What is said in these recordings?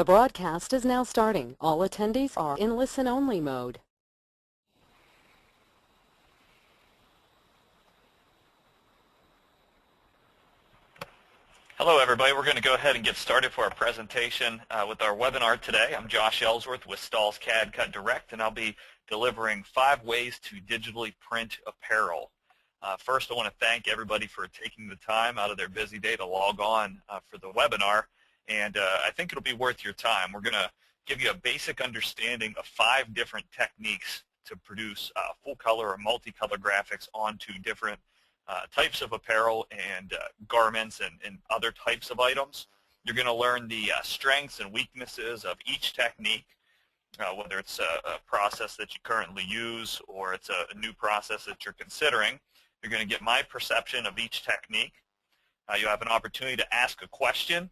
The broadcast is now starting. All attendees are in listen-only mode. Hello everybody, we're going to go ahead and get started for our presentation with our webinar today. I'm Josh Ellsworth with Stahl's cad-cut Direct, and I'll be delivering 5 ways to digitally print apparel. First, I want to thank everybody for taking the time out of their busy day to log on for the webinar, and I think it'll be worth your time. We're going to give you a basic understanding of 5 different techniques to produce full color or multicolor graphics onto different types of apparel and garments and other types of items. You're going to learn the strengths and weaknesses of each technique, whether it's a process that you currently use or it's a new process that you're considering. You're going to get my perception of each technique. You'll have an opportunity to ask a question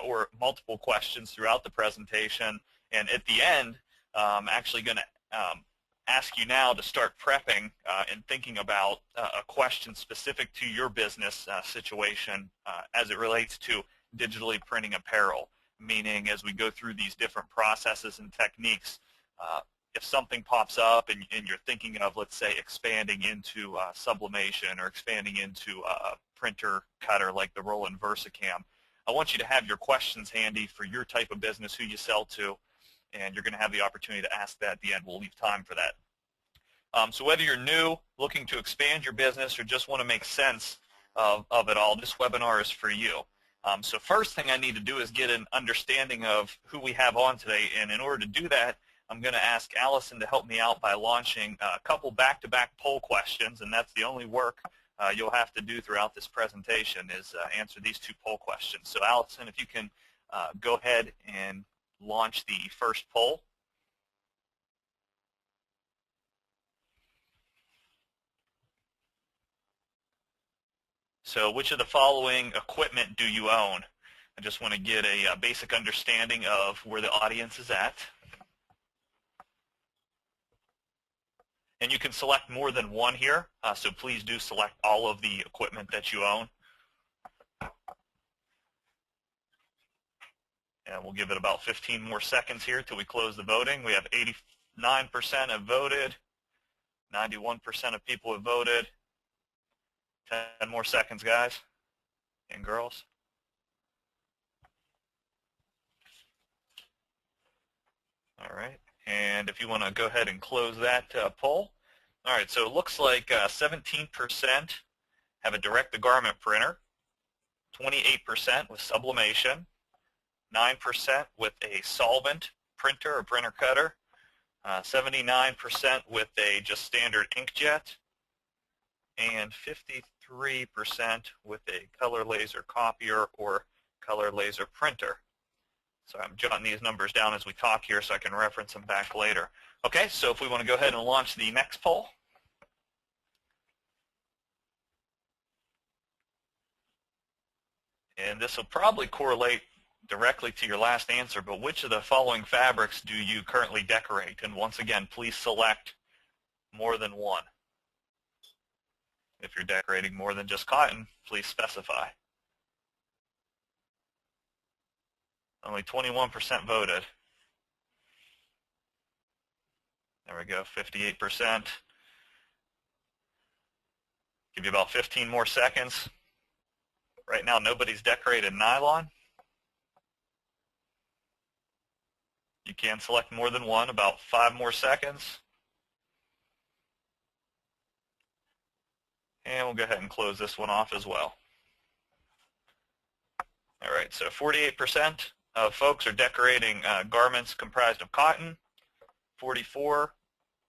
or multiple questions throughout the presentation, and at the end, I'm actually going to ask you now to start prepping and thinking about a question specific to your business situation as it relates to digitally printing apparel, meaning as we go through these different processes and techniques, if something pops up and you're thinking of, let's say, expanding into sublimation or expanding into a printer cutter like the Roland VersaCam, I want you to have your questions handy for your type of business, who you sell to, and you're going to have the opportunity to ask that at the end. We'll leave time for that. So whether you're new, looking to expand your business, or just want to make sense of it all, this webinar is for you. So first thing I need to do is get an understanding of who we have on today, and in order to do that, I'm going to ask Allison to help me out by launching a couple back-to-back poll questions, and that's the only work you'll have to do throughout this presentation is answer these 2 poll questions. So Allison, if you can go ahead and launch the first poll. So which of the following equipment do you own? I just want to get a basic understanding of where the audience is at. And you can select more than one here, so please do select all of the equipment that you own. And we'll give it about 15 more seconds here till we close the voting. We have 89% have voted, 91% of people have voted. 10 more seconds, guys and girls. All right, and if you want to go ahead and close that poll. All right, so it looks like 17% have a direct-to-garment printer, 28% with sublimation, 9% with a solvent printer or printer cutter, 79% with a just standard inkjet, and 53% with a color laser copier or color laser printer. So I'm jotting these numbers down as we talk here so I can reference them back later. Okay, so if we want to go ahead and launch the next poll. And this will probably correlate directly to your last answer, but which of the following fabrics do you currently decorate? And once again, please select more than one. If you're decorating more than just cotton, please specify. Only 21% voted. There we go, 58%. Give you about 15 more seconds. Right now, nobody's decorated nylon. You can select more than one, about 5 more seconds. And we'll go ahead and close this one off as well. All right, so 48% of folks are decorating garments comprised of cotton. 44%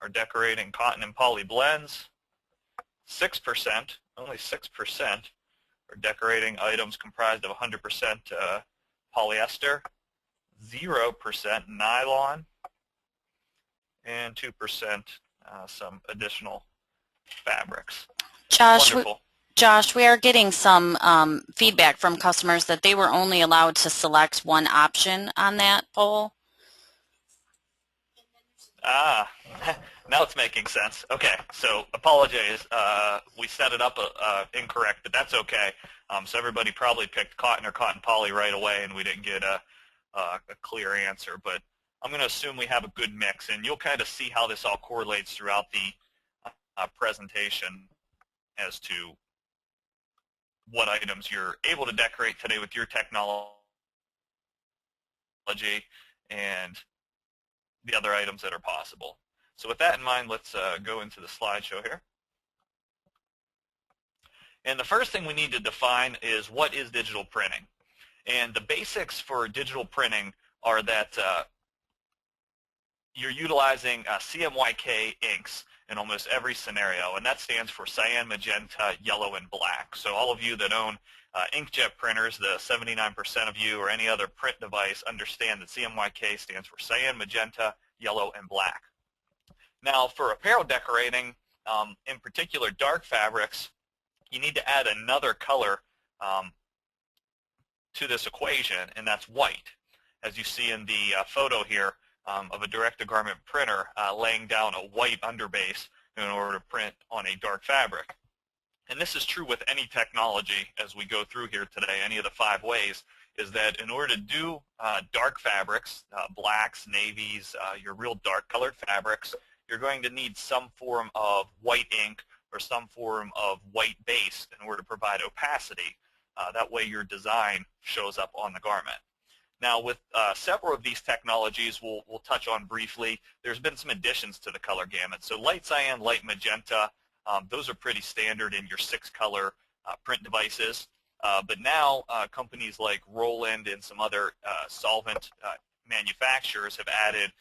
are decorating cotton and poly blends. 6%, only 6%, are decorating items comprised of 100% polyester, 0% nylon, and 2% some additional fabrics. Josh, we are getting some feedback from customers that they were only allowed to select one option on that poll. Ah, now it's making sense. Okay, so apologize. We set it up incorrect, but that's okay. So everybody probably picked cotton or cotton poly right away, and we didn't get a clear answer, but I'm going to assume we have a good mix, and you'll kind of see how this all correlates throughout the presentation as to what items you're able to decorate today with your technology and the other items that are possible. So with that in mind, let's go into the slideshow here. And the first thing we need to define is what is digital printing. And the basics for digital printing are that you're utilizing CMYK inks in almost every scenario, and that stands for cyan, magenta, yellow, and black. So all of you that own inkjet printers, the 79% of you, or any other print device, understand that CMYK stands for cyan, magenta, yellow, and black. Now for apparel decorating, in particular dark fabrics, you need to add another color to this equation, and that's white. As you see in the photo here of a direct-to-garment printer laying down a white underbase in order to print on a dark fabric. And this is true with any technology as we go through here today, any of the 5 ways, is that in order to do dark fabrics, blacks, navies, your real dark colored fabrics, you're going to need some form of white ink or some form of white base in order to provide opacity. That way your design shows up on the garment. Now with several of these technologies we'll touch on briefly, there's been some additions to the color gamut. So light cyan, light magenta, those are pretty standard in your 6-color print devices. But now companies like Roland and some other solvent manufacturers have added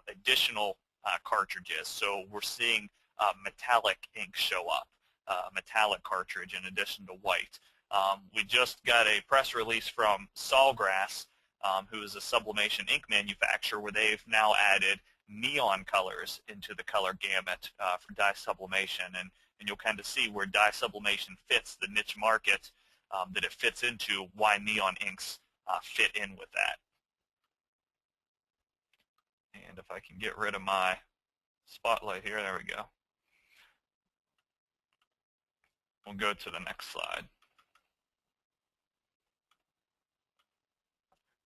additional cartridges. So we're seeing metallic ink show up, metallic cartridge in addition to white. We just got a press release from Sawgrass, who is a sublimation ink manufacturer, where they've now added neon colors into the color gamut for dye sublimation, and you'll kind of see where dye sublimation fits the niche market that it fits into, why neon inks fit in with that. And if I can get rid of my spotlight here, there we go. We'll go to the next slide.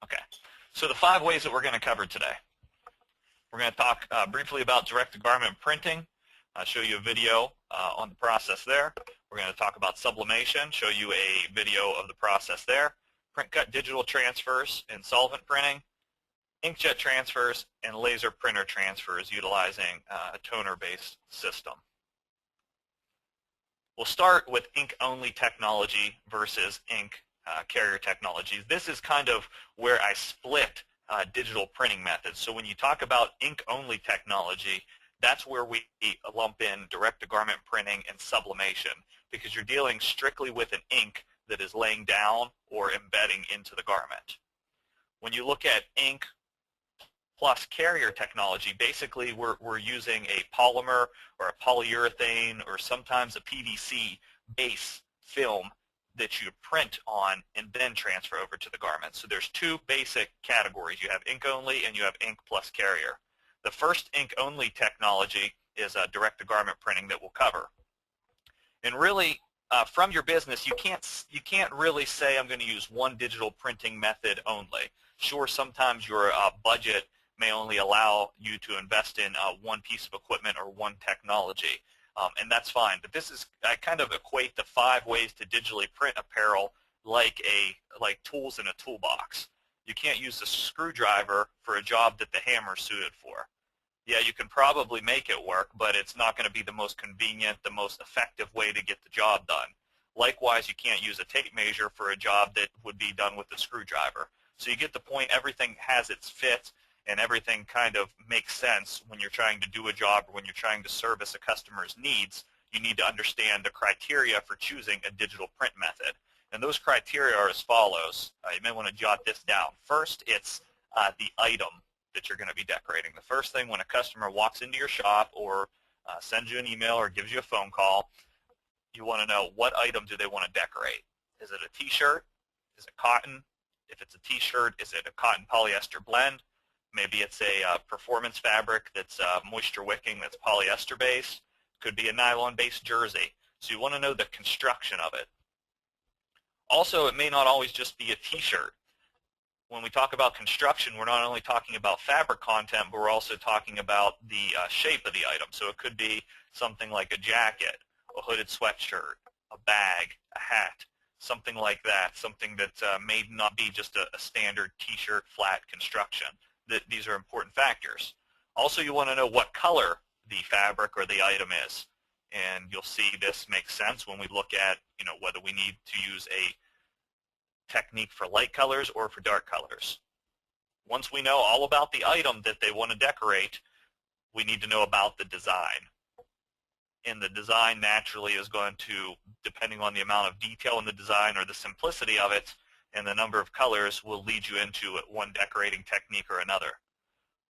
Okay, so the 5 ways that we're going to cover today. We're going to talk briefly about direct-to-garment printing, show you a video on the process there. We're going to talk about sublimation, show you a video of the process there. Print-cut digital transfers and solvent printing, inkjet transfers, and laser printer transfers utilizing a toner-based system. We'll start with ink-only technology versus ink carrier technologies. This is kind of where I split digital printing methods. So when you talk about ink-only technology, that's where we lump in direct-to-garment printing and sublimation, because you're dealing strictly with an ink that is laying down or embedding into the garment. When you look at ink plus carrier technology, basically we're using a polymer or a polyurethane or sometimes a PVC base film that you print on and then transfer over to the garment. So there's 2 basic categories. You have ink only and you have ink plus carrier. The first ink only technology is direct-to-garment printing that we'll cover. And really, from your business, you can't really say I'm going to use one digital printing method only. Sure, sometimes your budget may only allow you to invest in one piece of equipment or one technology. And that's fine. But this is, I kind of equate the 5 ways to digitally print apparel like tools in a toolbox. You can't use a screwdriver for a job that the hammer's suited for. Yeah, you can probably make it work, but it's not going to be the most convenient, the most effective way to get the job done. Likewise, you can't use a tape measure for a job that would be done with a screwdriver. So you get the point, everything has its fit, and everything kind of makes sense when you're trying to do a job or when you're trying to service a customer's needs. You need to understand the criteria for choosing a digital print method. And those criteria are as follows. You may want to jot this down. First, it's the item that you're going to be decorating. The first thing when a customer walks into your shop or sends you an email or gives you a phone call, you want to know what item do they want to decorate. Is it a t-shirt? Is it cotton? If it's a t-shirt, is it a cotton polyester blend? Maybe it's a performance fabric that's moisture wicking, that's polyester based. Could be a nylon based jersey. So you want to know the construction of it. Also, it may not always just be a t-shirt. when we talk about construction, we're not only talking about fabric content, but we're also talking about the shape of the item. So it could be something like a jacket, a hooded sweatshirt, a bag, a hat, something like that, something that may not be just a standard t-shirt flat construction. These are important factors. Also, you want to know what color the fabric or the item is. And you'll see this makes sense when we look at, whether we need to use a technique for light colors or for dark colors. Once we know all about the item that they want to decorate, we need to know about the design. And the design naturally is going to, depending on the amount of detail in the design or the simplicity of it and the number of colors, will lead you into one decorating technique or another.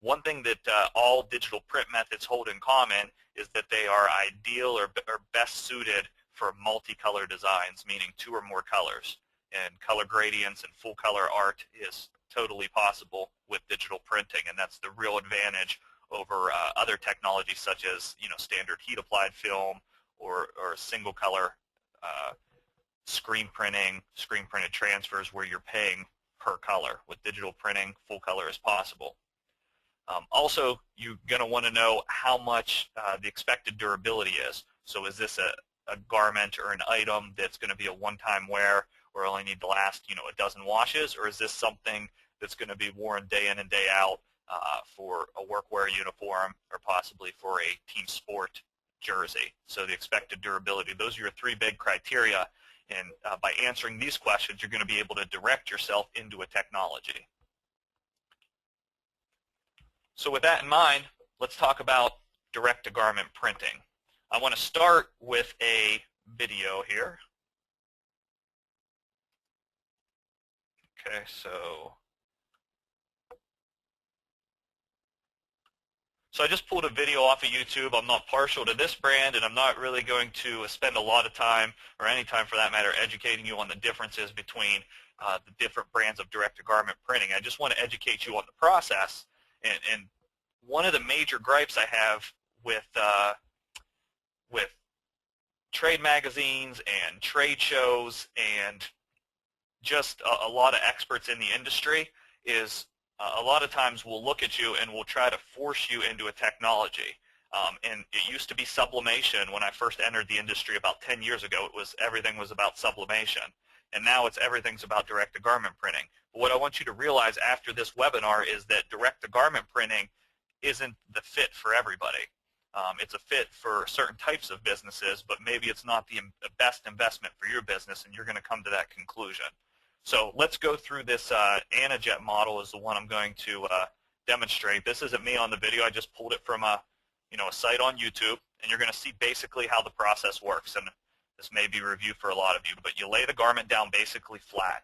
One thing that all digital print methods hold in common is that they are ideal or best suited for multicolor designs, meaning 2 or more colors. And color gradients and full color art is totally possible with digital printing, and that's the real advantage over other technologies such as standard heat applied film or single color screen printed transfers where you're paying per color. With digital printing, full color is possible. Also, you're going to want to know how much the expected durability is. So is this a garment or an item that's going to be a one-time wear or only need to last, a dozen washes, or is this something that's going to be worn day in and day out for a workwear uniform or possibly for a team sport jersey? So the expected durability, those are your 3 big criteria, and by answering these questions, you're going to be able to direct yourself into a technology. So with that in mind, let's talk about direct-to-garment printing. I want to start with a video here. Okay, so I just pulled a video off of YouTube. I'm not partial to this brand, and I'm not really going to spend a lot of time, or any time for that matter, educating you on the differences between the different brands of direct-to-garment printing. I just want to educate you on the process. And one of the major gripes I have with trade magazines and trade shows and just a lot of experts in the industry is a lot of times we'll look at you and we'll try to force you into a technology. And it used to be sublimation when I first entered the industry about 10 years ago. Everything was about sublimation. And now everything's about direct-to-garment printing. But what I want you to realize after this webinar is that direct-to-garment printing isn't the fit for everybody. It's a fit for certain types of businesses, but maybe it's not the best investment for your business, and you're going to come to that conclusion. So let's go through this Inkjet model is the one I'm going to demonstrate. This isn't me on the video. I just pulled it from a site on YouTube, and you're going to see basically how the process works. And this may be review for a lot of you, but you lay the garment down basically flat.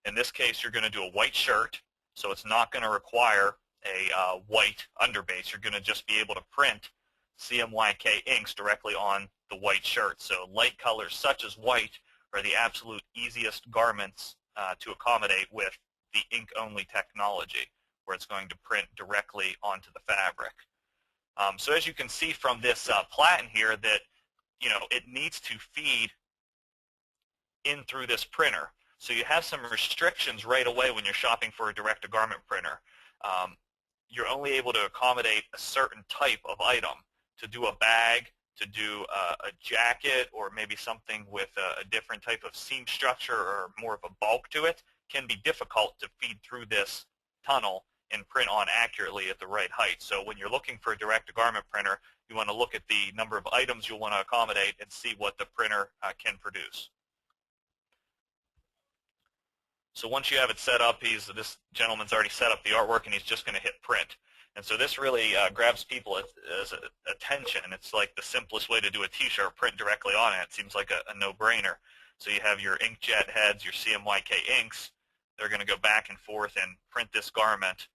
In this case, you're going to do a white shirt, so it's not going to require a white underbase. You're going to just be able to print CMYK inks directly on the white shirt. So light colors such as white are the absolute easiest garments to accommodate with the ink-only technology, where it's going to print directly onto the fabric. So as you can see from this platen here, that it needs to feed in through this printer. So you have some restrictions right away when you're shopping for a direct-to-garment printer. You're only able to accommodate a certain type of item. To do a bag, to do a jacket, or maybe something with a different type of seam structure or more of a bulk to it, can be difficult to feed through this tunnel and print on accurately at the right height. So when you're looking for a direct-to-garment printer, you want to look at the number of items you'll want to accommodate and see what the printer can produce. So once you have it set up, this gentleman's already set up the artwork, and he's just going to hit print. And so this really grabs people's attention. It's like the simplest way to do a t-shirt, print directly on it. It seems like a no-brainer. So you have your inkjet heads, your CMYK inks. They're going to go back and forth and print this garment.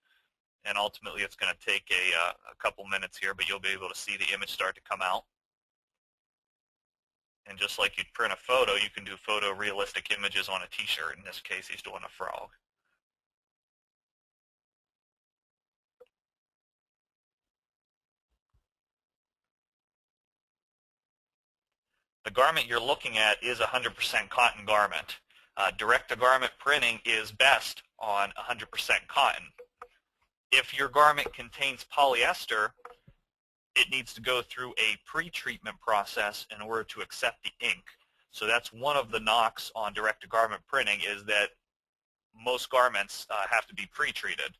And ultimately, it's going to take a couple minutes here, but you'll be able to see the image start to come out. And just like you'd print a photo, you can do photorealistic images on a t-shirt. In this case, he's doing a frog. The garment you're looking at is a 100% cotton garment. Direct-to-garment printing is best on 100% cotton. If your garment contains polyester, it needs to go through a pre-treatment process in order to accept the ink. So that's one of the knocks on direct-to-garment printing, is that most garments have to be pre-treated.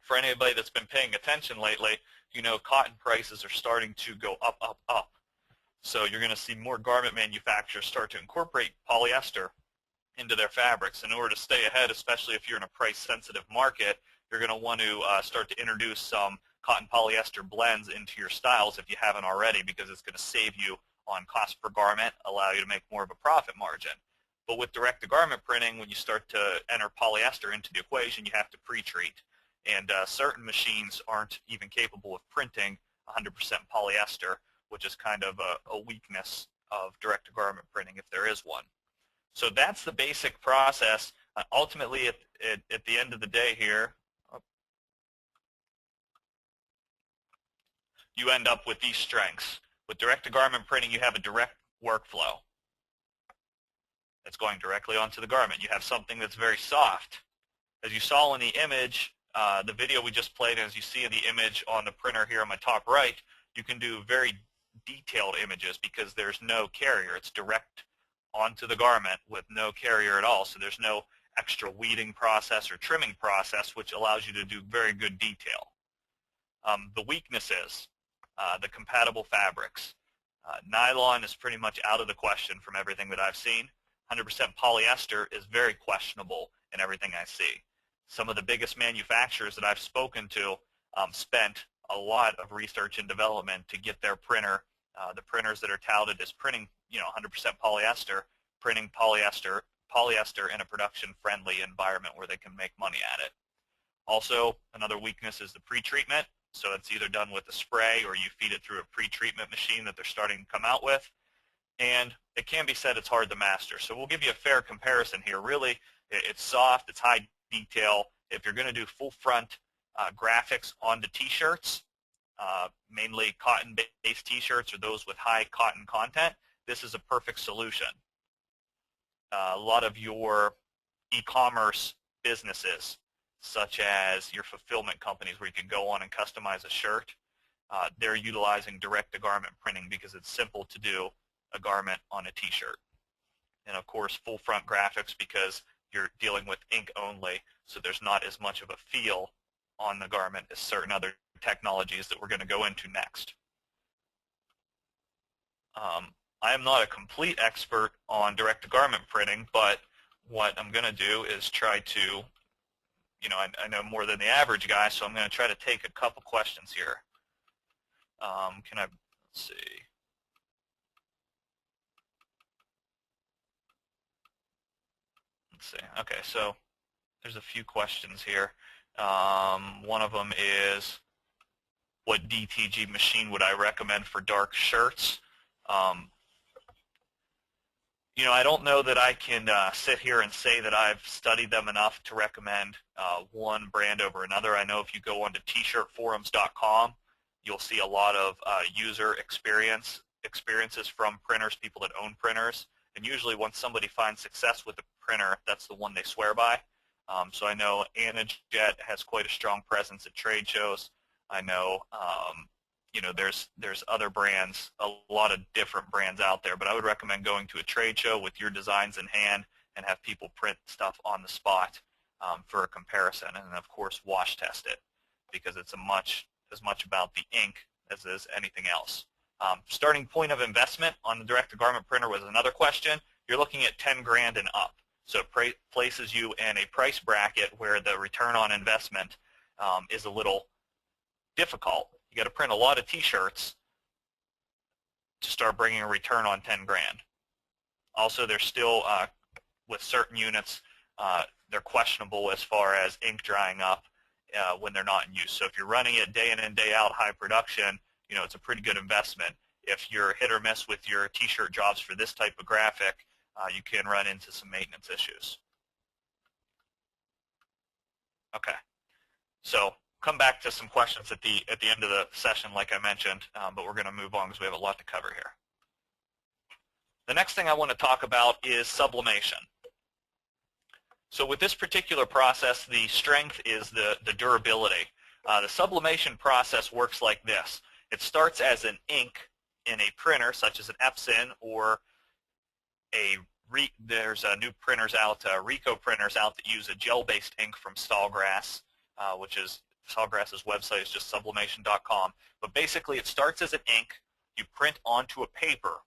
For anybody that's been paying attention lately, you know cotton prices are starting to go up, up, up. So you're going to see more garment manufacturers start to incorporate polyester into their fabrics. In order to stay ahead, especially if you're in a price-sensitive market, you're going to want to start to introduce some cotton polyester blends into your styles if you haven't already, because it's going to save you on cost per garment, allow you to make more of a profit margin. But with direct-to-garment printing, when you start to enter polyester into the equation, you have to pre-treat. And certain machines aren't even capable of printing 100% polyester, which is kind of a weakness of direct-to-garment printing if there is one. So that's the basic process. Ultimately, at the end of the day here, you end up with these strengths. With direct-to-garment printing, you have a direct workflow that's going directly onto the garment. You have something that's very soft. As you saw in the image, the video we just played, as you see in the image on the printer here on my top right, you can do very detailed images because there's no carrier. It's direct onto the garment with no carrier at all, so there's no extra weeding process or trimming process, which allows you to do very good detail. The weaknesses, the compatible fabrics. Nylon is pretty much out of the question from everything that I've seen. 100% polyester is very questionable in everything I see. Some of the biggest manufacturers that I've spoken to spent a lot of research and development to get their printer, the printers that are touted as printing 100% polyester, printing polyester in a production-friendly environment where they can make money at it. Also, another weakness is the pre-treatment. So it's either done with a spray or you feed it through a pre-treatment machine that they're starting to come out with. And it can be said it's hard to master. So we'll give you a fair comparison here. Really, it's soft, it's high detail. If you're going to do full front graphics onto t-shirts, mainly cotton-based t-shirts or those with high cotton content, this is a perfect solution. A lot of your e-commerce businesses, such as your fulfillment companies where you can go on and customize a shirt, they're utilizing direct-to-garment printing because it's simple to do a garment on a t-shirt. And of course, full front graphics because you're dealing with ink only, so there's not as much of a feel on the garment as certain other technologies that we're going to go into next. I am not a complete expert on direct-to-garment printing, but what I'm going to do is try to, I know more than the average guy, so I'm going to try to take a couple questions here. Let's see. Let's see. Okay, so there's a few questions here. One of them is, what DTG machine would I recommend for dark shirts? I don't know that I can sit here and say that I've studied them enough to recommend one brand over another. I know if you go onto tshirtforums.com, you'll see a lot of user experiences from printers, people that own printers. And usually once somebody finds success with a printer, that's the one they swear by. So I know Inkjet has quite a strong presence at trade shows. I know there's other brands, a lot of different brands out there, but I would recommend going to a trade show with your designs in hand and have people print stuff on the spot for a comparison, and of course wash test it, because it's as much about the ink as is anything else. Starting point of investment on the direct-to-garment printer was another question. You're looking at 10 grand and up, so it places you in a price bracket where the return on investment is a little difficult. You got to print a lot of t-shirts to start bringing a return on 10 grand. Also, they're still, with certain units, they're questionable as far as ink drying up when they're not in use. So if you're running it day in and day out, high production, it's a pretty good investment. If you're hit or miss with your t-shirt jobs for this type of graphic, you can run into some maintenance issues. Okay, so come back to some questions at the end of the session, like I mentioned, but we're going to move on because we have a lot to cover here. The next thing I want to talk about is sublimation. So with this particular process, the strength is the durability. The sublimation process works like this. It starts as an ink in a printer, such as an Epson or there's new printers out, Rico printers out that use a gel-based ink from Sawgrass, which is Sawgrass's website is just sublimation.com. But basically, it starts as an ink. You print onto a paper.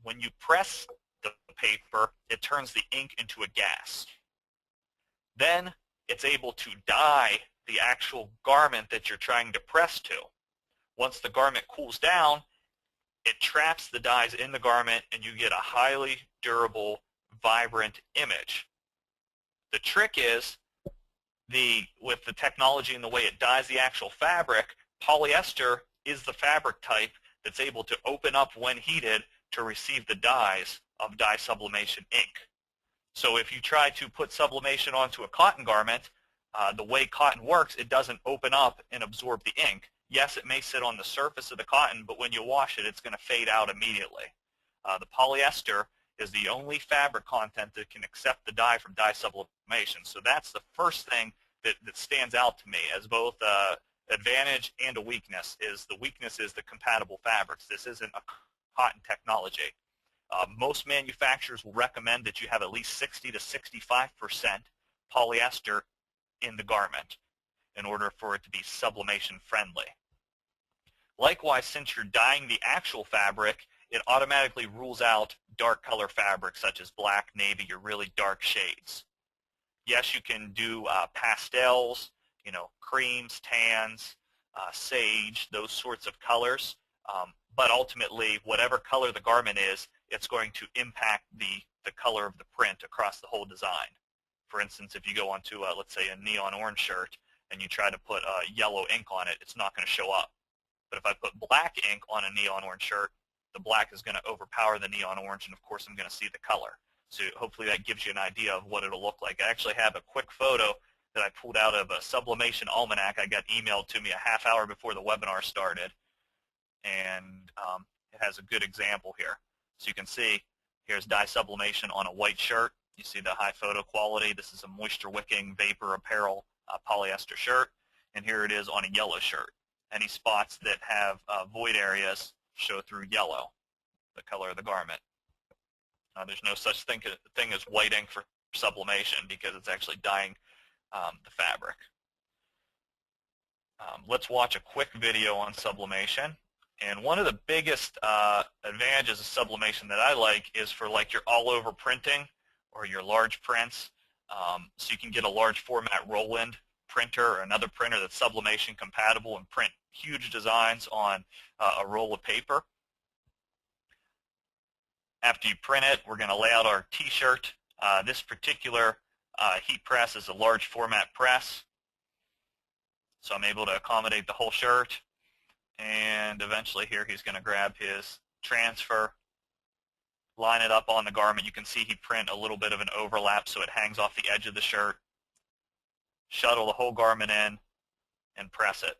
When you press the paper, it turns the ink into a gas. Then it's able to dye the actual garment that you're trying to press to. Once the garment cools down, it traps the dyes in the garment and you get a highly durable, vibrant image. The trick is, with the technology and the way it dyes the actual fabric, polyester is the fabric type that's able to open up when heated to receive the dyes of dye sublimation ink. So if you try to put sublimation onto a cotton garment, the way cotton works, it doesn't open up and absorb the ink. Yes, it may sit on the surface of the cotton, but when you wash it, it's going to fade out immediately. The polyester is the only fabric content that can accept the dye from dye sublimation. So that's the first thing that stands out to me as both advantage and a weakness. The weakness is the compatible fabrics. This isn't a cotton technology. Most manufacturers will recommend that you have at least 60 to 65% polyester in the garment in order for it to be sublimation friendly. Likewise, since you're dyeing the actual fabric, it automatically rules out dark color fabrics such as black, navy, or really dark shades. Yes, you can do pastels, creams, tans, sage, those sorts of colors, but ultimately, whatever color the garment is, it's going to impact the color of the print across the whole design. For instance, if you go onto, let's say, a neon orange shirt and you try to put yellow ink on it, it's not going to show up. But if I put black ink on a neon orange shirt, the black is going to overpower the neon orange, and of course I'm going to see the color. So hopefully that gives you an idea of what it'll look like. I actually have a quick photo that I pulled out of a Sublimation almanac I got emailed to me a half hour before the webinar started, and it has a good example here. So you can see here's dye sublimation on a white shirt. You see the high photo quality. This is a moisture-wicking vapor apparel polyester shirt, and here it is on a yellow shirt. Any spots that have void areas show through yellow, the color of the garment. There's no such thing as white ink for sublimation because it's actually dyeing the fabric. Let's watch a quick video on sublimation. And one of the biggest advantages of sublimation that I like is for like your all-over printing or your large prints. So you can get a large format Roland printer or another printer that's sublimation compatible and print huge designs on a roll of paper. After you print it, we're going to lay out our t-shirt. This particular heat press is a large format press, so I'm able to accommodate the whole shirt. And eventually here he's going to grab his transfer, line it up on the garment. You can see he print a little bit of an overlap so it hangs off the edge of the shirt. Shuttle the whole garment in and press it.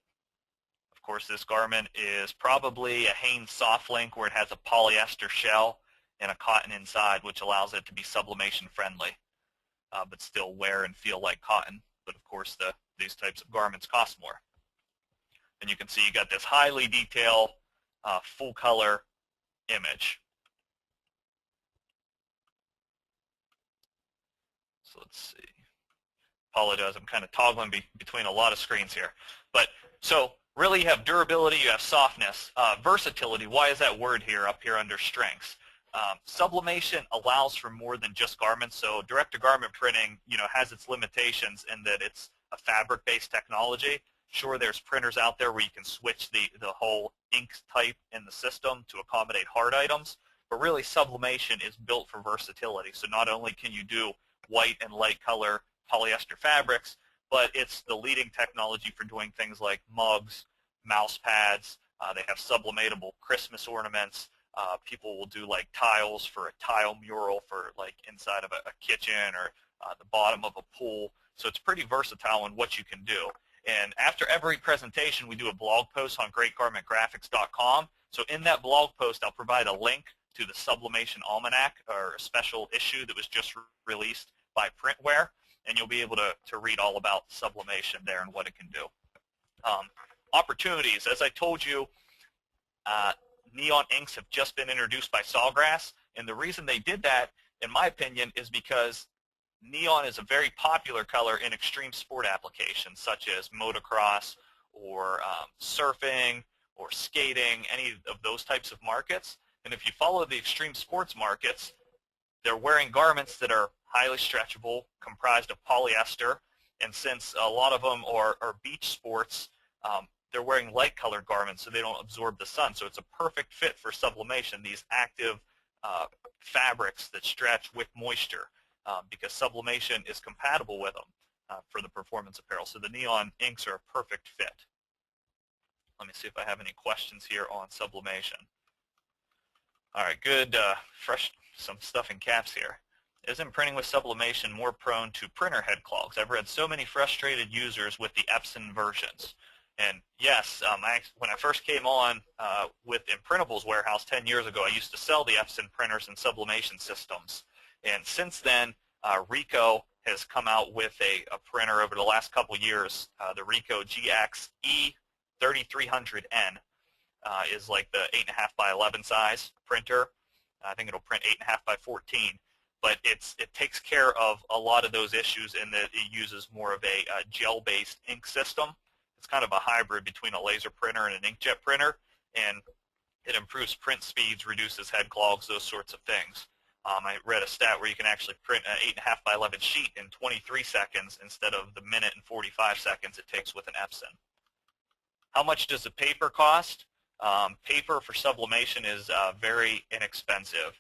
Of course, this garment is probably a Hanes soft link where it has a polyester shell and a cotton inside, which allows it to be sublimation friendly, but still wear and feel like cotton. But of course, these types of garments cost more. And you can see you got this highly detailed, full color image. So let's see. Apologize, I'm kind of toggling between a lot of screens here. But so really you have durability, you have softness, versatility. Why is that word here up here under strengths? Sublimation allows for more than just garments. So direct-to-garment printing, has its limitations in that it's a fabric-based technology. Sure, there's printers out there where you can switch the whole ink type in the system to accommodate hard items, but really sublimation is built for versatility. So not only can you do white and light color polyester fabrics, but it's the leading technology for doing things like mugs, mouse pads. They have sublimatable Christmas ornaments. People will do like tiles for a tile mural for like inside of a kitchen or the bottom of a pool. So it's pretty versatile in what you can do. And after every presentation, we do a blog post on greatgarmentgraphics.com. So in that blog post, I'll provide a link to the Sublimation Almanac, or a special issue that was just released by Printware, and you'll be able to read all about sublimation there and what it can do. Opportunities, as I told you, neon inks have just been introduced by Sawgrass, and the reason they did that, in my opinion, is because neon is a very popular color in extreme sport applications such as motocross or surfing or skating, any of those types of markets. And if you follow the extreme sports markets, they're wearing garments that are highly stretchable, comprised of polyester, and since a lot of them are beach sports, they're wearing light colored garments so they don't absorb the sun. So it's a perfect fit for sublimation, these active fabrics that stretch with moisture, because sublimation is compatible with them for the performance apparel. So the neon inks are a perfect fit. Let me see if I have any questions here on sublimation. All right, good, fresh, some stuff in caps here. Isn't printing with sublimation more prone to printer head clogs? I've read so many frustrated users with the Epson versions. And yes, when I first came on with Imprintables Warehouse 10 years ago, I used to sell the Epson printers and sublimation systems. And since then, Ricoh has come out with a printer over the last couple years. The Ricoh GX E3300N is like the 8.5 by 11 size printer. I think it'll print 8.5 by 14. But it takes care of a lot of those issues in that it uses more of a gel-based ink system. It's kind of a hybrid between a laser printer and an inkjet printer, and it improves print speeds, reduces head clogs, those sorts of things. I read a stat where you can actually print an 8.5 by 11 sheet in 23 seconds instead of the minute and 45 seconds it takes with an Epson. How much does the paper cost? Paper for sublimation is very inexpensive.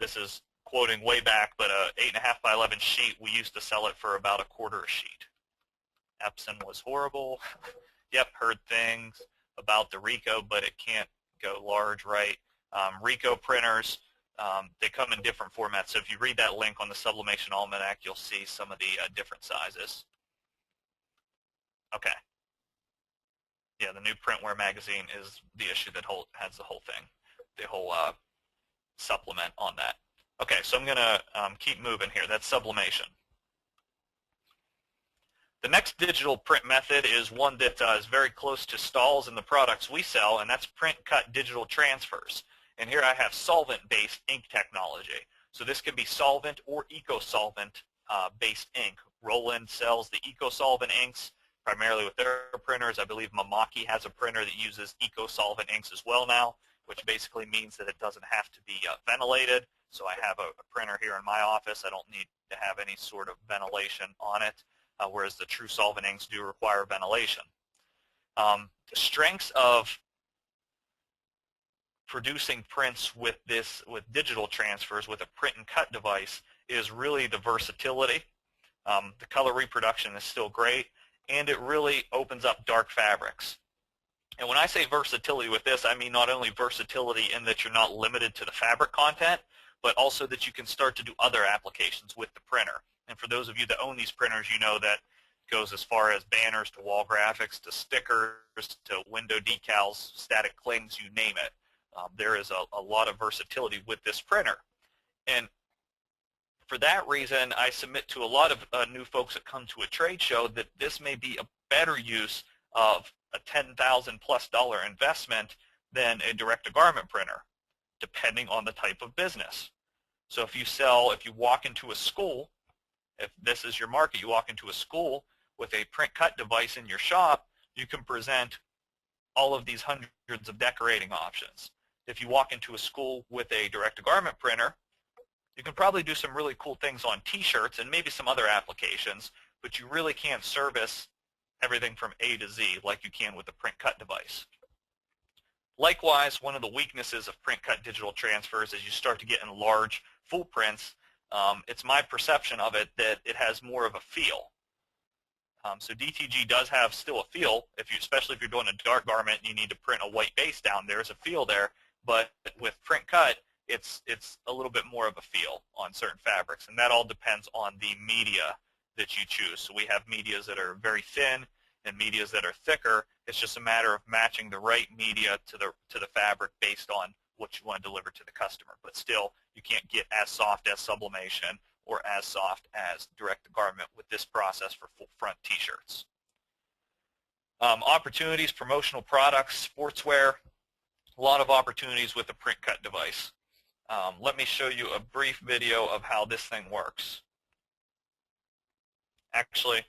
This is quoting way back, but a 8.5 by 11 sheet, we used to sell it for about $1/4 a sheet. Epson was horrible. Yep, heard things about the Ricoh, but it can't go large, right? Ricoh printers, they come in different formats. So if you read that link on the Sublimation Almanac, you'll see some of the different sizes. Okay. Yeah, the new Printware magazine is the issue that has the whole thing, the whole supplement on that. Okay, so I'm going to keep moving here. That's sublimation. The next digital print method is one that is very close to Stahl's and the products we sell, and that's print-cut digital transfers. And here I have solvent-based ink technology. So this can be solvent or eco-solvent-based ink. Roland sells the eco-solvent inks primarily with their printers. I believe Mamaki has a printer that uses eco-solvent inks as well now, which basically means that it doesn't have to be ventilated. So I have a printer here in my office. I don't need to have any sort of ventilation on it. Whereas the true solvent inks do require ventilation. The strengths of producing prints with digital transfers with a print and cut device is really the versatility. The color reproduction is still great, and it really opens up dark fabrics. And when I say versatility with this, I mean not only versatility in that you're not limited to the fabric content, but also that you can start to do other applications with the printer. And for those of you that own these printers, you know that goes as far as banners to wall graphics to stickers to window decals, static clings, you name it. There is a lot of versatility with this printer. And for that reason, I submit to a lot of new folks that come to a trade show that this may be a better use of a $10,000+ investment than a direct-to-garment printer, depending on the type of business. So if you walk into a school, if this is your market, you walk into a school with a print-cut device in your shop, you can present all of these hundreds of decorating options. If you walk into a school with a direct-to-garment printer, you can probably do some really cool things on T-shirts and maybe some other applications, but you really can't service everything from A to Z like you can with a print-cut device. Likewise, one of the weaknesses of print-cut digital transfers is you start to get in large full prints. It's my perception of it that it has more of a feel. So DTG does have still a feel, especially if you're doing a dark garment and you need to print a white base down, there's a feel there. But with print cut, it's a little bit more of a feel on certain fabrics, and that all depends on the media that you choose. So we have medias that are very thin and medias that are thicker. It's just a matter of matching the right media to the fabric based on what you want to deliver to the customer. But still, you can't get as soft as Sublimation or as soft as direct-to-garment with this process for full front T-shirts. Opportunities, promotional products, sportswear, a lot of opportunities with the print cut device. Let me show you a brief video of how this thing works. Actually,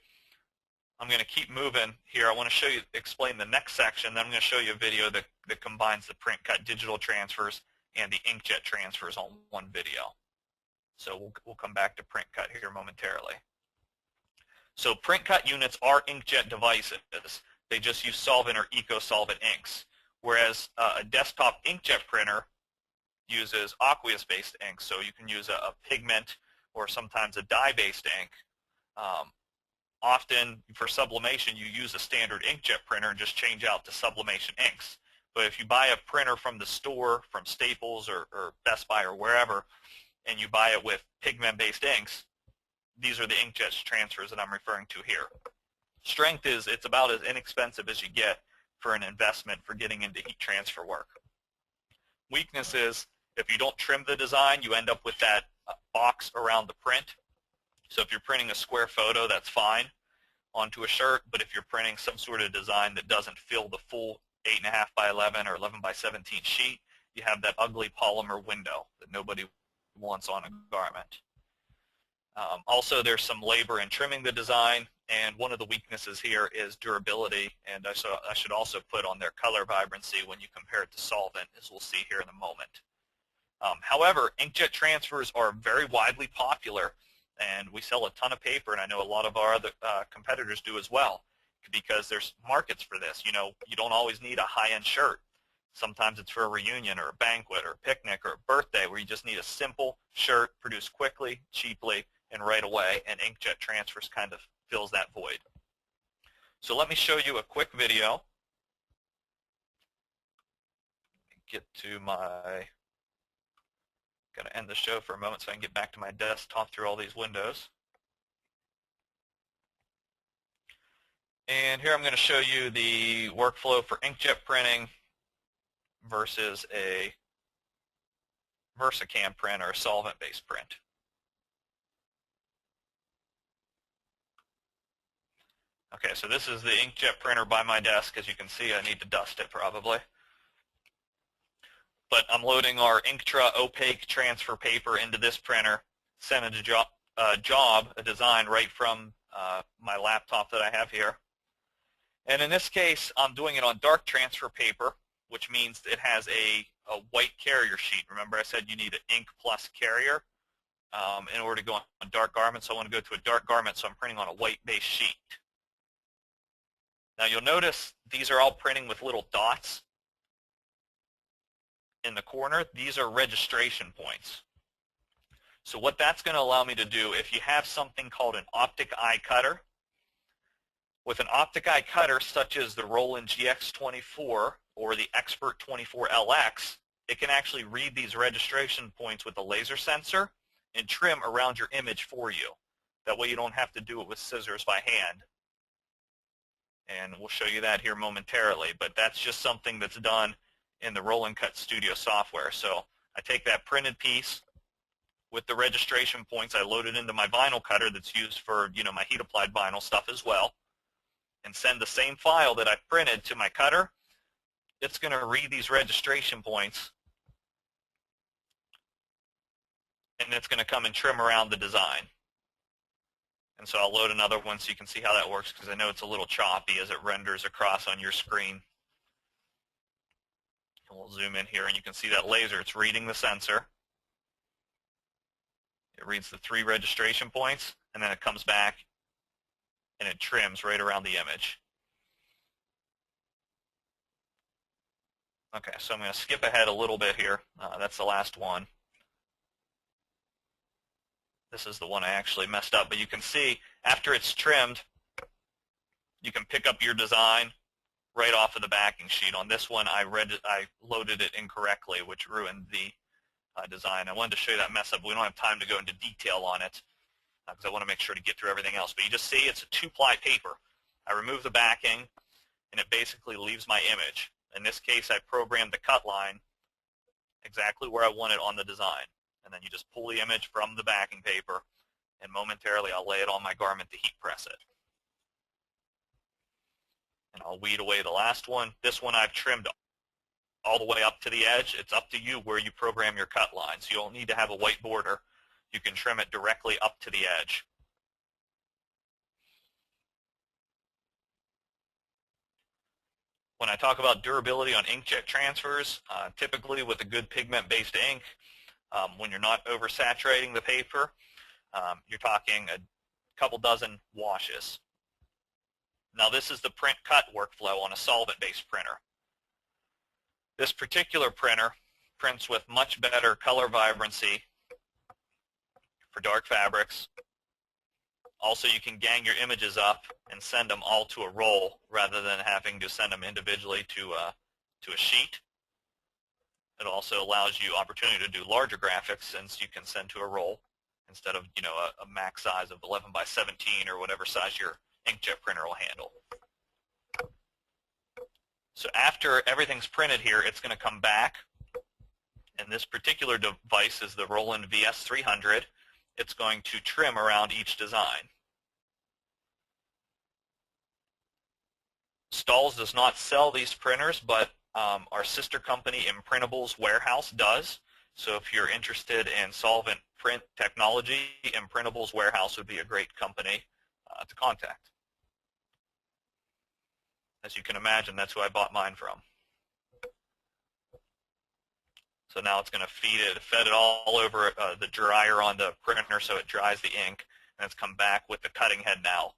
I'm going to keep moving here. I want to explain the next section. Then I'm going to show you a video that combines the print cut digital transfers and the inkjet transfers on one video. So we'll come back to print cut here momentarily. So print cut units are inkjet devices. They just use solvent or eco-solvent inks, whereas a desktop inkjet printer uses aqueous-based ink. So you can use a pigment or sometimes a dye-based ink. Often for sublimation, you use a standard inkjet printer and just change out to sublimation inks. But if you buy a printer from the store, from Staples or Best Buy or wherever, and you buy it with pigment-based inks, these are the inkjet transfers that I'm referring to here. Strength is, it's about as inexpensive as you get for an investment for getting into heat transfer work. Weakness is, if you don't trim the design, you end up with that box around the print. So if you're printing a square photo, that's fine onto a shirt, but if you're printing some sort of design that doesn't fill the full 8.5 by 11 or 11 by 17 sheet, you have that ugly polymer window that nobody wants on a garment. Also, there's some labor in trimming the design, and one of the weaknesses here is durability, and I should also put on their color vibrancy when you compare it to solvent, as we'll see here in a moment. However, inkjet transfers are very widely popular, and we sell a ton of paper, and I know a lot of our other competitors do as well, because there's markets for this. You know, you don't always need a high-end shirt. Sometimes it's for a reunion or a banquet or a picnic or a birthday where you just need a simple shirt produced quickly, cheaply, and right away, and inkjet transfers kind of fills that void. So let me show you a quick video. Get to my, got to end the show for a moment so I can get back to my desktop through all these windows. And here I'm going to show you the workflow for inkjet printing versus a VersaCAM print or a solvent-based print. Okay, so this is the inkjet printer by my desk. As you can see, I need to dust it probably. But I'm loading our Inktra opaque transfer paper into this printer, send a design right from my laptop that I have here. And in this case, I'm doing it on dark transfer paper, which means it has a white carrier sheet. Remember I said you need an ink plus carrier in order to go on dark garments. So I want to go to a dark garment, so I'm printing on a white-based sheet. Now you'll notice these are all printing with little dots in the corner. These are registration points. So what that's going to allow me to do, if you have something called an optic eye cutter, with an optic eye cutter such as the Roland GX24 or the Expert 24LX, it can actually read these registration points with a laser sensor and trim around your image for you. That way you don't have to do it with scissors by hand. And we'll show you that here momentarily, but that's just something that's done in the Roll and Cut Studio software. So I take that printed piece with the registration points, I load it into my vinyl cutter that's used for, you know, my heat applied vinyl stuff as well, and send the same file that I printed to my cutter. It's going to read these registration points, and it's going to come and trim around the design. And so I'll load another one so you can see how that works, because I know it's a little choppy as it renders across on your screen. And we'll zoom in here, and you can see that laser. It's reading the sensor. It reads the 3 registration points, and then it comes back, and it trims right around the image. Okay, so I'm going to skip ahead a little bit here. That's the last one. This is the one I actually messed up, but you can see after it's trimmed, you can pick up your design right off of the backing sheet. On this one, I loaded it incorrectly, which ruined the design. I wanted to show you that mess up, but we don't have time to go into detail on it because I want to make sure to get through everything else. But you just see it's a 2-ply paper. I remove the backing, and it basically leaves my image. In this case, I programmed the cut line, exactly where I want it on the design. And then you just pull the image from the backing paper, and momentarily I'll lay it on my garment to heat press it. And I'll weed away the last one. This one I've trimmed all the way up to the edge. It's up to you where you program your cut lines. You don't need to have a white border. You can trim it directly up to the edge. When I talk about durability on inkjet transfers, typically with a good pigment-based ink, when you're not oversaturating the paper, you're talking a couple dozen washes. Now this is the print cut workflow on a solvent-based printer. This particular printer prints with much better color vibrancy for dark fabrics. Also, you can gang your images up and send them all to a roll rather than having to send them individually to a sheet. It also allows you opportunity to do larger graphics since you can send to a roll instead of a max size of 11 by 17 or whatever size your inkjet printer will handle. So after everything's printed here, it's going to come back, and this particular device is the Roland VS300. It's going to trim around each design. Stahls does not sell these printers, but our sister company Imprintables Warehouse does. So if you're interested in solvent print technology, Imprintables Warehouse would be a great company to contact. As you can imagine, that's who I bought mine from. So now it's going to fed it all over the dryer on the printer so it dries the ink, and it's come back with the cutting head now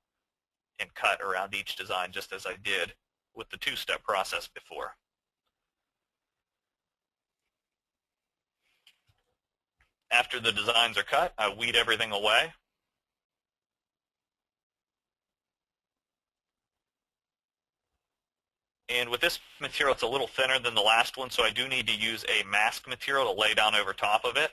and cut around each design just as I did with the two-step process before. After the designs are cut, I weed everything away. And with this material, it's a little thinner than the last one, so I do need to use a mask material to lay down over top of it.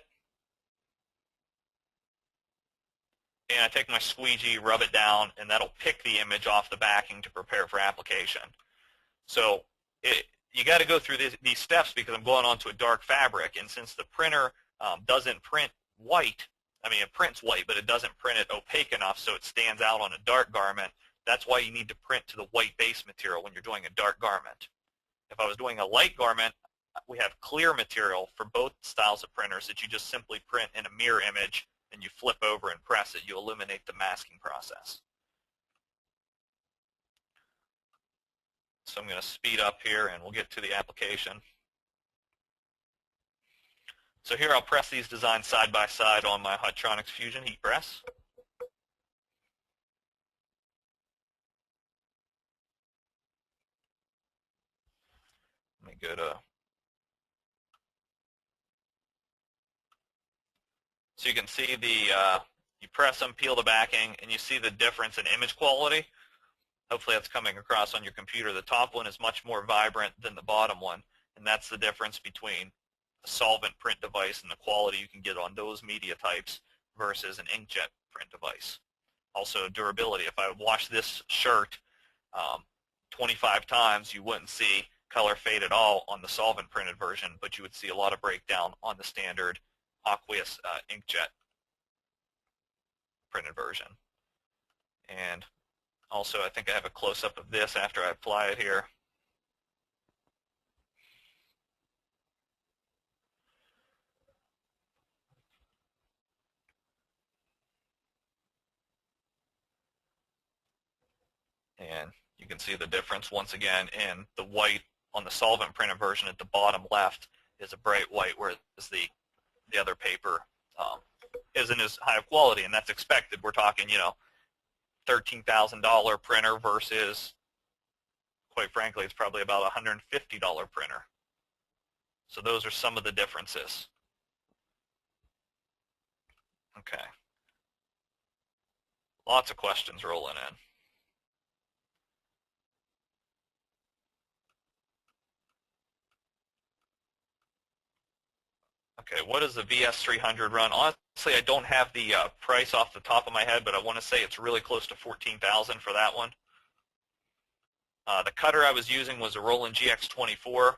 And I take my squeegee, rub it down, and that'll pick the image off the backing to prepare for application. So you got to go through these steps because I'm going onto a dark fabric, and since the printer doesn't print white, I mean it prints white, but it doesn't print it opaque enough so it stands out on a dark garment. That's why you need to print to the white base material when you're doing a dark garment. If I was doing a light garment, we have clear material for both styles of printers that you just simply print in a mirror image and you flip over and press it. You eliminate the masking process. So I'm going to speed up here and we'll get to the application. So here I'll press these designs side by side on my Hotronix Fusion heat press. Let me go to, so you can see you press them, peel the backing, and you see the difference in image quality. Hopefully that's coming across on your computer. The top one is much more vibrant than the bottom one, and that's the difference between a solvent print device and the quality you can get on those media types versus an inkjet print device. Also durability. If I wash this shirt 25 times, you wouldn't see color fade at all on the solvent printed version, but you would see a lot of breakdown on the standard aqueous inkjet printed version. And also I think I have a close-up of this after I apply it here. And you can see the difference once again in the white on the solvent printed version at the bottom left is a bright white, whereas the other paper isn't as high of quality, and that's expected. We're talking, $13,000 printer versus, quite frankly, it's probably about a $150 printer. So those are some of the differences. Okay. Lots of questions rolling in. Okay, what does the VS300 run? Honestly, I don't have the price off the top of my head, but I want to say it's really close to $14,000 for that one. The cutter I was using was a Roland GX24.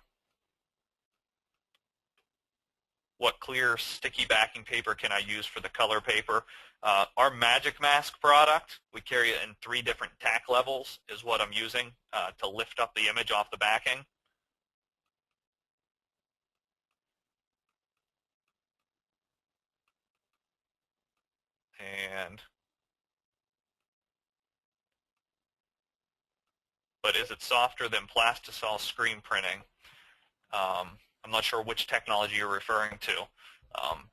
what clear sticky backing paper can I use for the color paper. Our Magic Mask product, we carry it in 3 different tack levels, is what I'm using to lift up the image off the backing. But is it softer than plastisol screen printing? I'm not sure which technology you're referring to,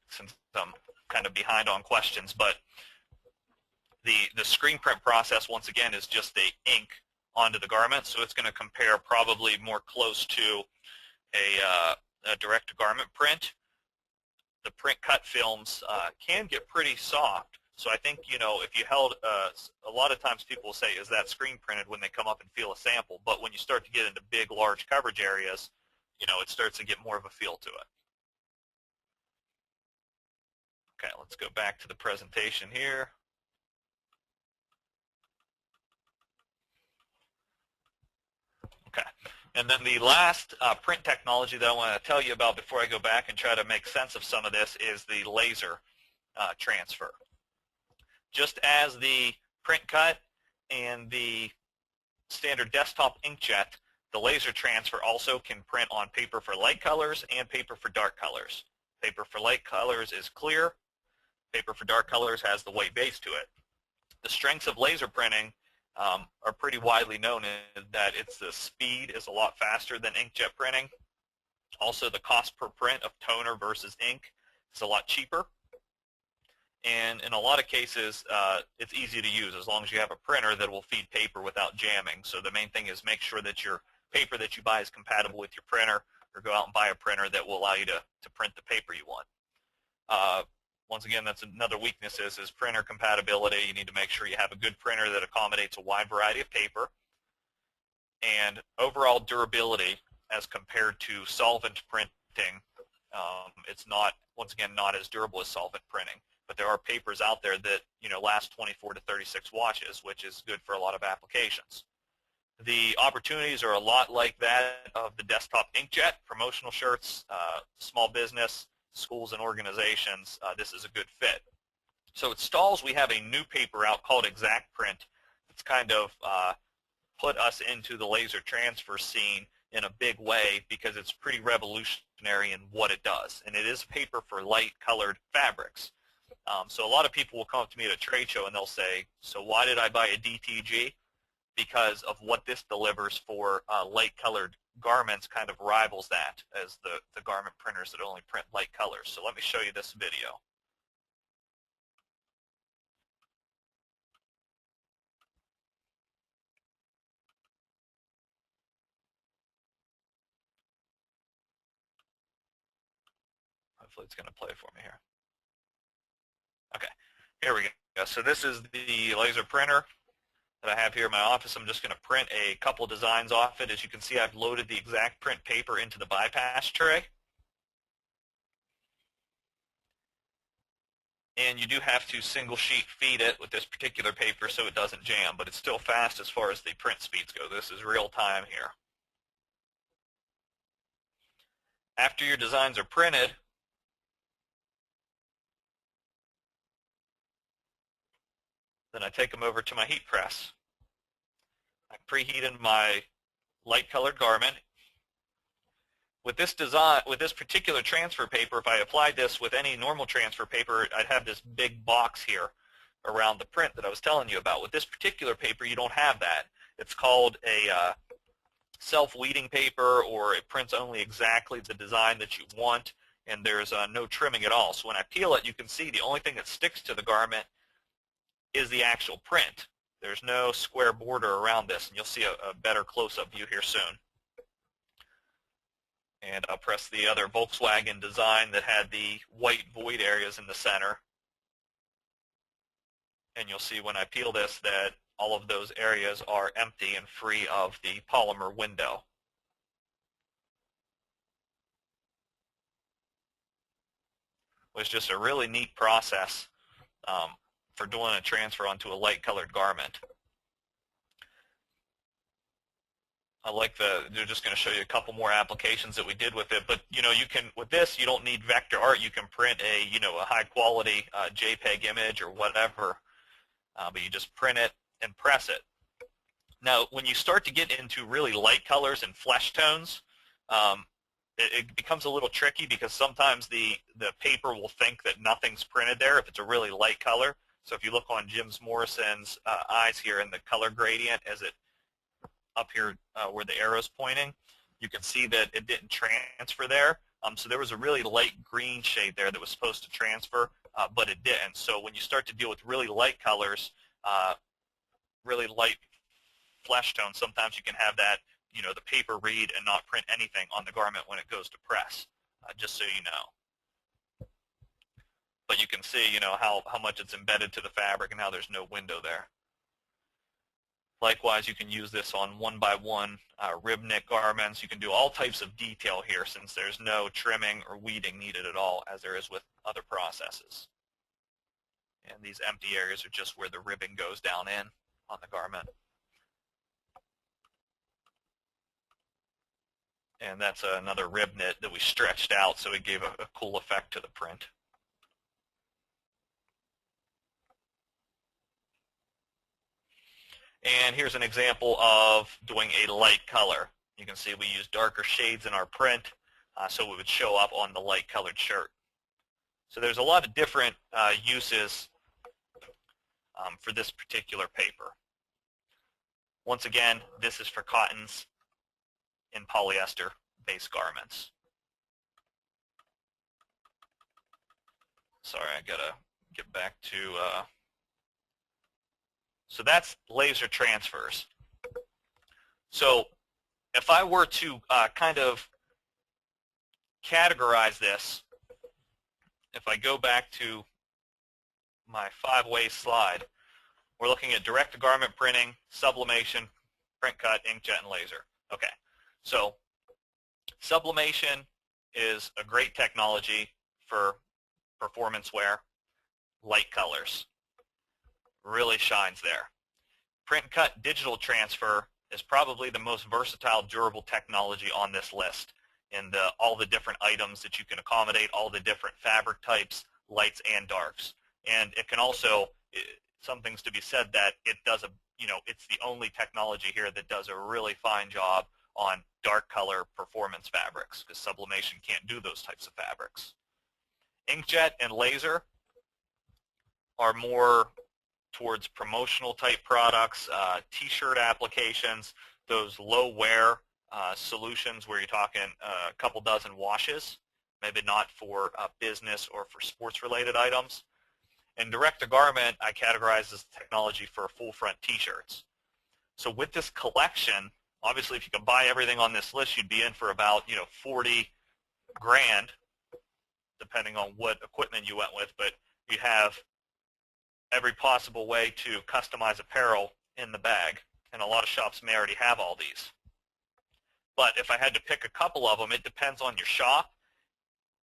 since I'm kind of behind on questions, but the screen print process, once again, is just the ink onto the garment, so it's going to compare probably more close to a direct garment print. The print cut films can get pretty soft, so I think, if you held, a lot of times people will say, is that screen printed, when they come up and feel a sample, but when you start to get into big, large coverage areas, it starts to get more of a feel to it. Okay, let's go back to the presentation here. Okay, and then the last print technology that I want to tell you about before I go back and try to make sense of some of this is the laser transfer. Just as the print cut and the standard desktop inkjet, the laser transfer also can print on paper for light colors and paper for dark colors. Paper for light colors is clear. Paper for dark colors has the white base to it. The strengths of laser printing are pretty widely known in that the speed is a lot faster than inkjet printing. Also, the cost per print of toner versus ink is a lot cheaper. And in a lot of cases, it's easy to use as long as you have a printer that will feed paper without jamming. So the main thing is make sure that your paper that you buy is compatible with your printer, or go out and buy a printer that will allow you to print the paper you want. Once again, that's another weakness is printer compatibility. You need to make sure you have a good printer that accommodates a wide variety of paper. And overall durability as compared to solvent printing, it's not, once again, not as durable as solvent printing. But there are papers out there that last 24 to 36 washes, which is good for a lot of applications. The opportunities are a lot like that of the desktop inkjet, promotional shirts, small business, schools and organizations. This is a good fit. So at Stalls, we have a new paper out called Exact Print. It's kind of put us into the laser transfer scene in a big way because it's pretty revolutionary in what it does. And it is paper for light colored fabrics. So a lot of people will come up to me at a trade show and they'll say, so why did I buy a DTG? Because of what this delivers for light colored garments kind of rivals that as the garment printers that only print light colors. So let me show you this video. Hopefully it's going to play for me here. Okay, here we go. So this is the laser printer that I have here in my office. I'm just going to print a couple designs off it. As you can see, I've loaded the Exact Print paper into the bypass tray. And you do have to single sheet feed it with this particular paper so it doesn't jam, but it's still fast as far as the print speeds go. This is real time here. After your designs are printed, then I take them over to my heat press. I preheated my light colored garment. With this design, with this particular transfer paper, if I applied this with any normal transfer paper, I'd have this big box here around the print that I was telling you about. With this particular paper, you don't have that. It's called a self-weeding paper, or it prints only exactly the design that you want, and there's no trimming at all. So when I peel it, you can see the only thing that sticks to the garment is the actual print. There's no square border around this, and you'll see a better close-up view here soon. And I'll press the other Volkswagen design that had the white void areas in the center. And you'll see when I peel this that all of those areas are empty and free of the polymer window. It was just a really neat process for doing a transfer onto a light colored garment. they're just going to show you a couple more applications that we did with it. But you know, you can, with this, you don't need vector art. You can print a, you know, a high quality JPEG image or whatever, but you just print it and press it. Now, when you start to get into really light colors and flesh tones, it becomes a little tricky because sometimes the paper will think that nothing's printed there if it's a really light color. So if you look on Jim Morrison's eyes here in the color gradient as it up here where the arrow's pointing, you can see that it didn't transfer there. So there was a really light green shade there that was supposed to transfer, but it didn't. So when you start to deal with really light colors, really light flesh tones, sometimes you can have that, you know, the paper read and not print anything on the garment when it goes to press, just so you know. But you can see, you know, how much it's embedded to the fabric and how there's no window there. Likewise, you can use this on one-by-one rib knit garments. You can do all types of detail here since there's no trimming or weeding needed at all, as there is with other processes. And these empty areas are just where the ribbing goes down in on the garment. And that's another rib knit that we stretched out, so it gave a cool effect to the print. And here's an example of doing a light color. You can see we use darker shades in our print, so it would show up on the light colored shirt. So there's a lot of different uses for this particular paper. Once again, this is for cottons and polyester-based garments. Sorry, I gotta get back to, so that's laser transfers. So if I were to kind of categorize this, if I go back to my 5-way slide, we're looking at direct-to-garment printing, sublimation, print cut, inkjet, and laser. Okay, so sublimation is a great technology for performance wear, light colors. Really shines there. Print cut digital transfer is probably the most versatile, durable technology on this list in all the different items that you can accommodate, all the different fabric types, lights and darks. And it can also, some things to be said that it does it's the only technology here that does a really fine job on dark color performance fabrics, because sublimation can't do those types of fabrics. Inkjet and laser are more towards promotional type products, t-shirt applications, those low wear solutions where you're talking a couple dozen washes, maybe not for business or for sports related items. And direct to garment I categorize as technology for full front t-shirts. So with this collection, obviously if you can buy everything on this list, you'd be in for about 40 grand, depending on what equipment you went with, but you have every possible way to customize apparel in the bag, and a lot of shops may already have all these. But if I had to pick a couple of them, it depends on your shop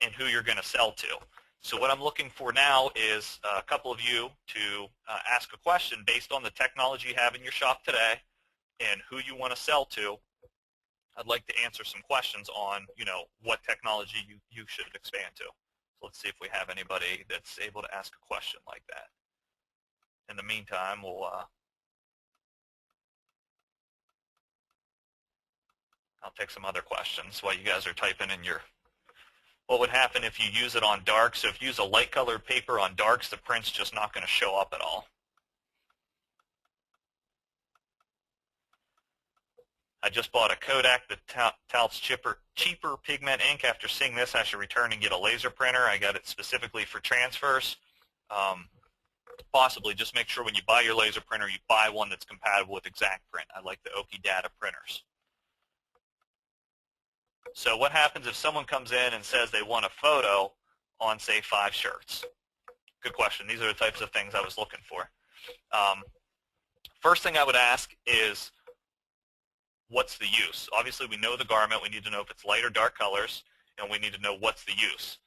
and who you're going to sell to. So what I'm looking for now is a couple of you to ask a question based on the technology you have in your shop today and who you want to sell to. I'd like to answer some questions on, what technology you should expand to. So let's see if we have anybody that's able to ask a question like that. In the meantime, I'll take some other questions while you guys are typing in your, what would happen if you use it on darks? So if you use a light colored paper on darks, the print's just not going to show up at all. I just bought a Kodak that touts cheaper pigment ink. After seeing this, I should return and get a laser printer. I got it specifically for transfers. Possibly just make sure when you buy your laser printer, you buy one that's compatible with Exact Print. I like the Oki Data printers. So what happens if someone comes in and says they want a photo on, say, 5 shirts? Good question. These are the types of things I was looking for. First thing I would ask is, what's the use? Obviously, we know the garment. We need to know if it's light or dark colors, and we need to know what's the use.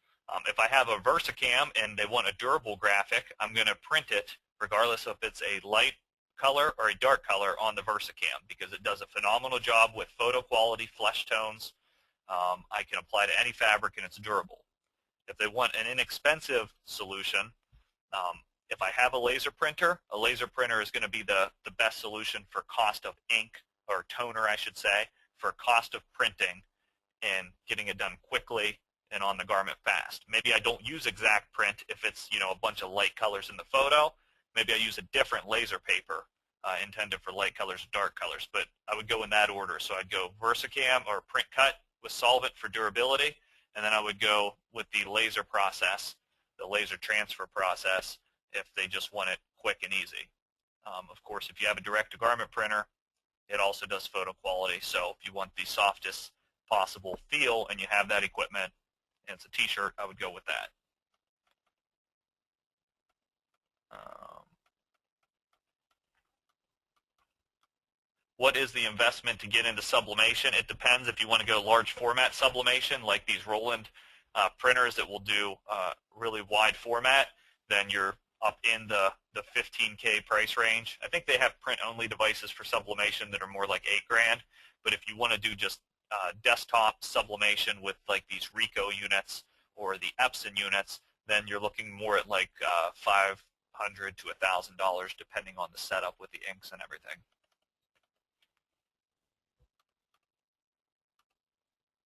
If I have a VersaCam and they want a durable graphic, I'm going to print it regardless if it's a light color or a dark color on the VersaCam because it does a phenomenal job with photo quality, flesh tones. I can apply to any fabric and it's durable. If they want an inexpensive solution, if I have a laser printer is going to be the best solution for cost of ink, or toner I should say, for cost of printing and getting it done quickly and on the garment fast. Maybe I don't use exact print if it's a bunch of light colors in the photo. Maybe I use a different laser paper intended for light colors and dark colors, but I would go in that order. So I'd go VersaCam or print cut with solvent for durability, and then I would go with the laser process, the laser transfer process, if they just want it quick and easy. Of course, if you have a direct-to-garment printer, it also does photo quality. So if you want the softest possible feel and you have that equipment and it's a t-shirt, I would go with that. What is the investment to get into sublimation? It depends. If you want to go large format sublimation, like these Roland printers that will do really wide format, then you're up in the 15K price range. I think they have print-only devices for sublimation that are more like $8,000. But if you want to do just desktop sublimation with like these Ricoh units or the Epson units, then you're looking more at like $500 to $1,000 depending on the setup with the inks and everything.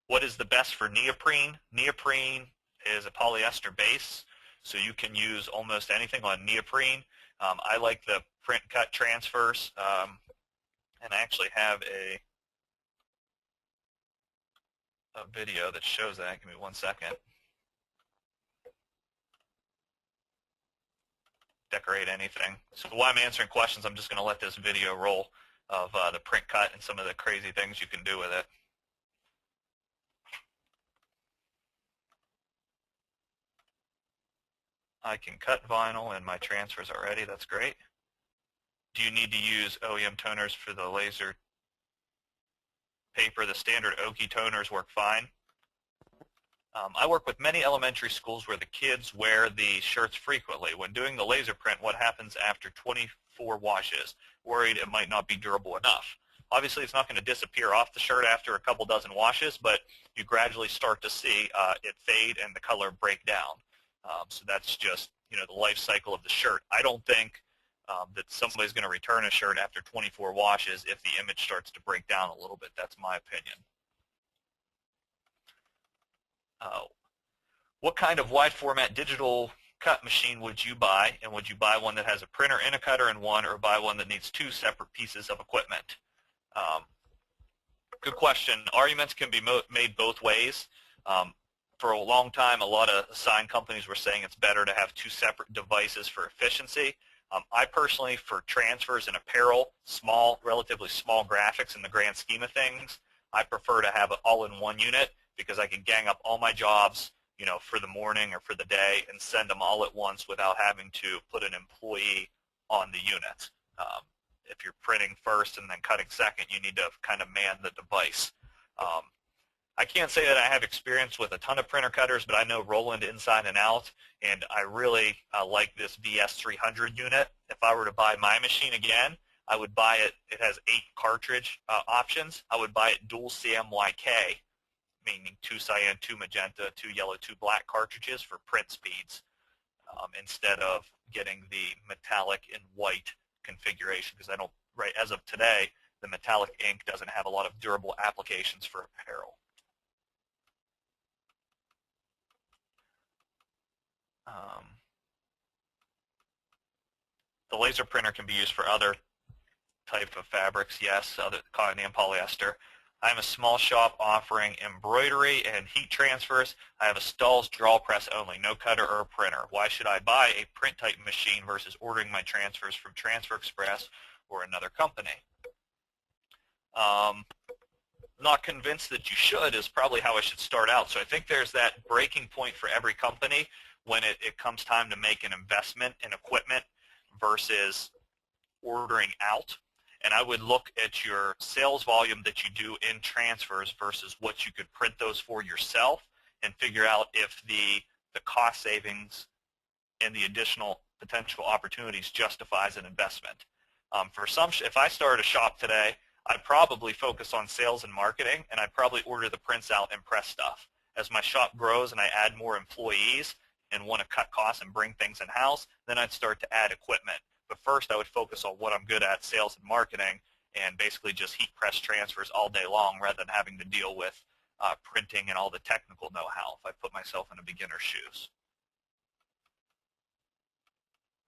What is the best for neoprene? Neoprene is a polyester base, so you can use almost anything on neoprene. I like the print cut transfers, and I actually have a video that shows that. Give me 1 second. Decorate anything. So while I'm answering questions, I'm just going to let this video roll of the print cut and some of the crazy things you can do with it. I can cut vinyl in my transfers already. That's great. Do you need to use OEM toners for the laser paper? The standard Oki toners work fine. I work with many elementary schools where the kids wear the shirts frequently. When doing the laser print, what happens after 24 washes? Worried it might not be durable enough. Obviously, it's not going to disappear off the shirt after a couple dozen washes, but you gradually start to see it fade and the color break down. So that's just the life cycle of the shirt. I don't think that somebody's going to return a shirt after 24 washes if the image starts to break down a little bit. That's my opinion. What kind of wide format digital cut machine would you buy? And would you buy one that has a printer and a cutter in one, or buy one that needs two separate pieces of equipment? Good question. Arguments can be made both ways. For a long time, a lot of sign companies were saying it's better to have two separate devices for efficiency. I personally, for transfers and apparel, relatively small graphics in the grand scheme of things, I prefer to have it all in one unit because I can gang up all my jobs, for the morning or for the day and send them all at once without having to put an employee on the unit. If you're printing first and then cutting second, you need to kind of man the device. I can't say that I have experience with a ton of printer cutters, but I know Roland inside and out, and I really like this VS300 unit. If I were to buy my machine again, I would buy it. It has 8 cartridge options. I would buy it dual CMYK, meaning 2 cyan, 2 magenta, 2 yellow, 2 black cartridges for print speeds, instead of getting the metallic and white configuration, because right as of today, the metallic ink doesn't have a lot of durable applications for apparel. The laser printer can be used for other type of fabrics, yes, other cotton and polyester. I'm a small shop offering embroidery and heat transfers. I have a Stahl's draw press only, no cutter or printer. Why should I buy a print type machine versus ordering my transfers from Transfer Express or another company? Not convinced that you should is probably how I should start out. So I think there's that breaking point for every company when it comes time to make an investment in equipment versus ordering out. And I would look at your sales volume that you do in transfers versus what you could print those for yourself and figure out if the cost savings and the additional potential opportunities justifies an investment. If I started a shop today, I'd probably focus on sales and marketing, and I'd probably order the prints out and press stuff. As my shop grows and I add more employees and want to cut costs and bring things in-house, then I'd start to add equipment. But first, I would focus on what I'm good at, sales and marketing, and basically just heat press transfers all day long rather than having to deal with printing and all the technical know-how if I put myself in a beginner's shoes.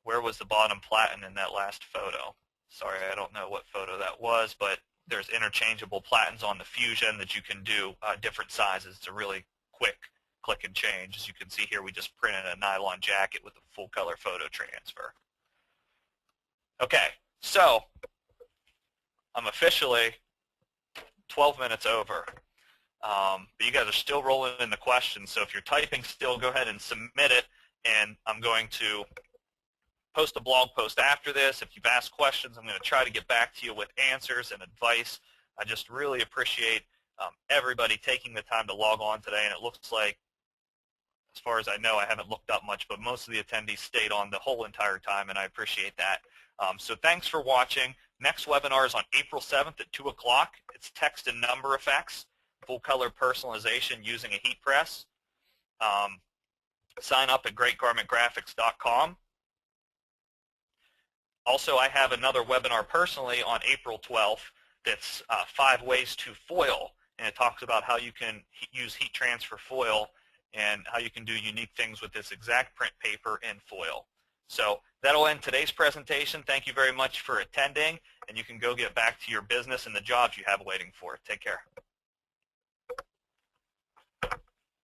Where was the bottom platen in that last photo? Sorry, I don't know what photo that was, but there's interchangeable platens on the Fusion that you can do different sizes. It's a really quick click and change. As you can see here, we just printed a nylon jacket with a full color photo transfer. Okay, so I'm officially 12 minutes over. But you guys are still rolling in the questions, so if you're typing still, go ahead and submit it, and I'm going to post a blog post after this. If you've asked questions, I'm going to try to get back to you with answers and advice. I just really appreciate everybody taking the time to log on today, and it looks like, as far as I know, I haven't looked up much, but most of the attendees stayed on the whole entire time, and I appreciate that. So thanks for watching. Next webinar is on April 7th at 2 o'clock. It's text and number effects, full color personalization using a heat press. Sign up at greatgarmentgraphics.com. Also, I have another webinar personally on April 12th that's 5 ways to foil, and it talks about how you can use heat transfer foil and how you can do unique things with this exact print paper and foil. So that'll end today's presentation. Thank you very much for attending, and you can go get back to your business and the jobs you have waiting for. Take care.